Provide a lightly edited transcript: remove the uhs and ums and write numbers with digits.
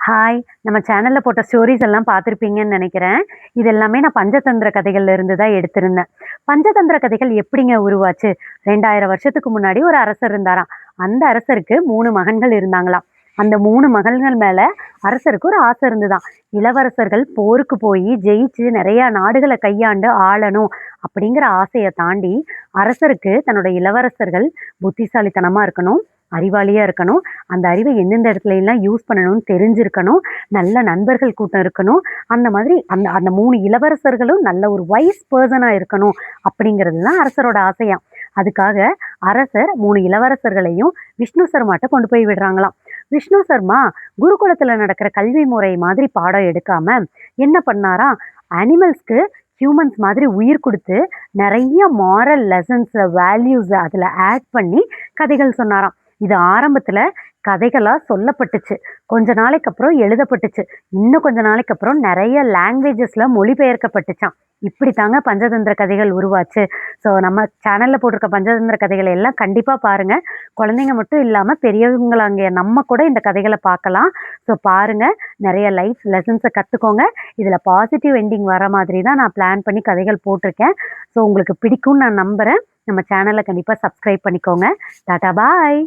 Hi! நம்ம சேனல்ல போட்ட ஸ்டோரீஸ் எல்லாம் பார்த்துருப்பீங்கன்னு நெனைக்கிறேன். இது எல்லாமே நான் பஞ்சதந்திர கதைகள்ல இருந்து தான் எடுத்திருந்தேன். பஞ்சதந்திர கதைகள் எப்படிங்க உருவாச்சு? 2000 வருஷத்துக்கு முன்னாடி ஒரு அரசர் இருந்தாராம். அந்த அரசருக்கு 3 மகன்கள் இருந்தாங்களாம். அந்த 3 மகன்கள் மேல அரசருக்கு ஒரு ஆசை இருந்துதாம். இளவரசர்கள் போருக்கு போயி ஜெயிச்சு நெறைய நாடுகள கையாண்டு ஆளணும் அப்படிங்கிற ஆசைய தாண்டி, அரசருக்கு தன்னோட இளவரசர்கள் புத்திசாலித்தனமா இருக்கணும், அறிவாளியா இருக்கணும். அந்த அறிவை எந்தெந்த இடத்துலலாம் யூஸ் பண்ணணும்னு தெரிஞ்சிருக்கணும். நல்ல நண்பர்கள் கூட்டம் இருக்கணும். அந்த மாதிரி அந்த அந்த 3 இளவரசர்களும் நல்ல ஒரு வைஸ் பெர்சனா இருக்கணும் அப்படிங்கிறது தான் அரசரோட ஆசையாம். அதுக்காக அரசர் 3 இளவரசர்களையும் விஷ்ணு சர்மாட்ட கொண்டு போய் விடுறாங்களாம். விஷ்ணு சர்மா குருகுலத்துல நடக்கிற கல்வி முறை மாதிரி பாடம் எடுக்காம என்ன பண்ணாராம், அனிமல்ஸ்க்கு ஹியூமன்ஸ் மாதிரி உயிர் குடுத்து நெறைய மாரல் லெசன்ஸ், வேல்யூஸ அதுல ஆட் பண்ணி கதைகள் சொன்னாராம். இது ஆரம்பத்துல கதைகளா சொல்லப்பட்டுச்சு. கொஞ்ச நாளைக்கு அப்புறம் எழுதப்பட்டுச்சு. இன்னும் கொஞ்ச நாளைக்கு அப்புறம் நெறைய லாங்குவேஜஸ்ல மொழிபெயர்க்கப்பட்டுச்சாம். இப்படித்தாங்க பஞ்சதந்திர கதைகள் உருவாச்சு. ஸோ நம்ம சேனல்ல போட்டிருக்க பஞ்சதந்திர கதைகள எல்லாம் கண்டிப்பா பாருங்க. குழந்தைங்க மட்டும் இல்லாம பெரியவங்களாகிய நம்ம கூட இந்த கதைகள பார்க்கலாம். ஸோ பாருங்க. நெறைய லைஃப் லெசன்ஸ கத்துக்கோங்க. இதுல பாசிட்டிவ் எண்டிங் வர மாதிரி தான் நான் பிளான் பண்ணி கதைகள் போட்டிருக்கேன். ஸோ உங்களுக்கு பிடிக்கும்னு நான் நம்புறேன். நம்ம சேனல கண்டிப்பா சப்ஸ்கிரைப் பண்ணிக்கோங்க. டாடா பாய்!